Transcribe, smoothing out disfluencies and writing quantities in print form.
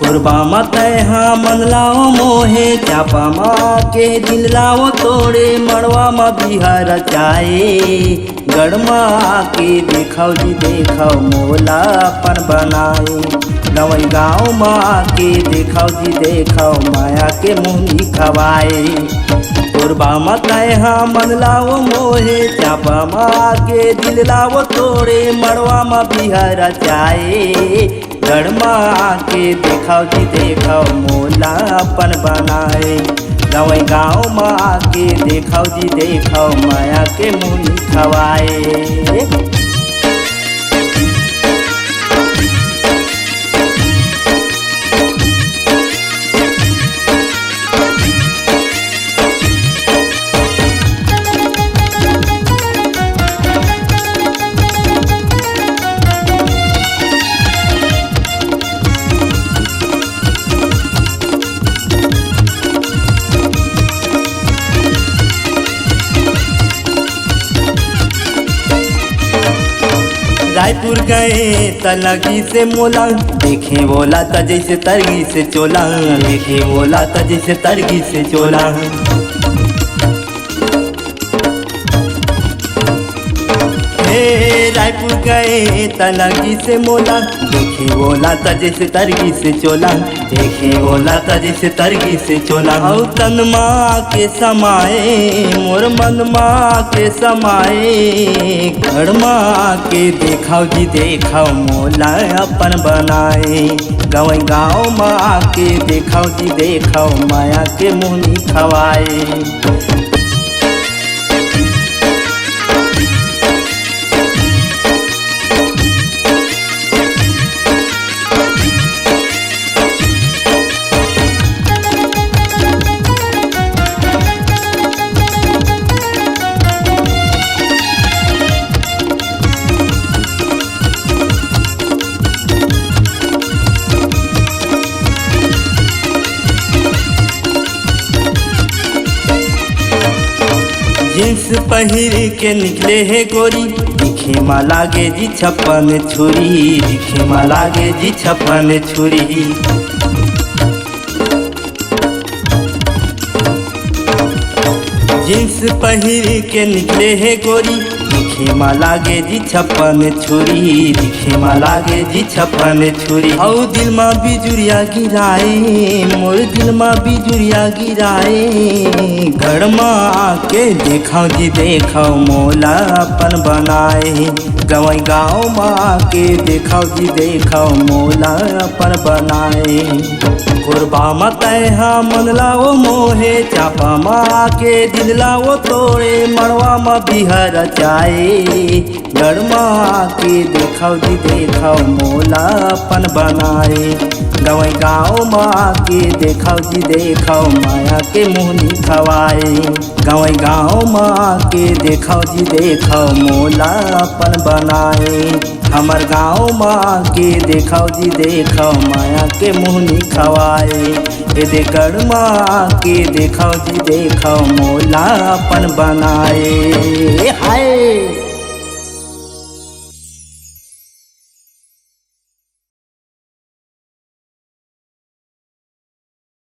कुर्बा मत हाँ मन लाओ मोहे चापा माँ के दिल लाओ तोड़े मड़वा माँ बिहार चाहे गढ़मा के देखाओ जी देखाओ मोला अपन बनाए गवई गाँव माँ के देखाओ जी देखाओ माया के मुँह खवाए कुर्बा मत हाँ मन लाओ मोहे चापा माँ के दिल लाओ तोड़े मड़वा माँ बिहार चाहे गढ़मा के देखाओ जी देखाओ मोला अपन बनाए गवई गाँव माँ के देखाओ जी देखाओ माया के मुँह खवाए। रायपुर गए तलगी से मोला देखे बोला त जैसे तरगी से चोला देखे बोला त जैसे तरगी से चोला रायपुर गए तलगी से मोला देखे बोला त जैसे तरगी से चोला देखे बोला त जैसे तरगी से चोला औ तन माँ के समाए मोर मन माँ के समाए घर माँ के देखाओ जी देखाओ मोला अपन बनाए गवई गाँव माँ के देखाओ जी देखाओ माया के मुँह खवाए। जींस पहिर के निकले है गोरी दिखे मा लागे जी छप्पन छुरी दिखे मा लागे जी छप्पन छुरी जींस पहिर के निकले है गोरी दिखे मा लागे जी छप्पन छुरी दिखे मा लागे जी छप्पन छुरी औ दिल मा बिजुरिया गिराए मोर दिल मा बिजुरिया गिराए घर माँ के देखाओ जी देखाओ मोला अपन बनाए गवई गाँव माँ के देखाओ जी देखाओ मोला अपन बनाए कुर्बा मत हाँ मन लाओ मोहे चापा माँ के दिल लाओ तोड़े मड़वा माँ बिहार चाहे गढ़मा के देखाओ जी देखाओ मोला अपन बनाए गवई गाँव माँ के देखाओ जी देखाओ माया के मुँह खवाए गवई गाँव माँ के देखाओ जी देखाओ मोला अपन बनाए हमर गाँव माँ के देखाओ जी देखाओ माया के मुँह खवाए दे गढ़मा के देखाओ जी देखाओ मोला अपन बनाए।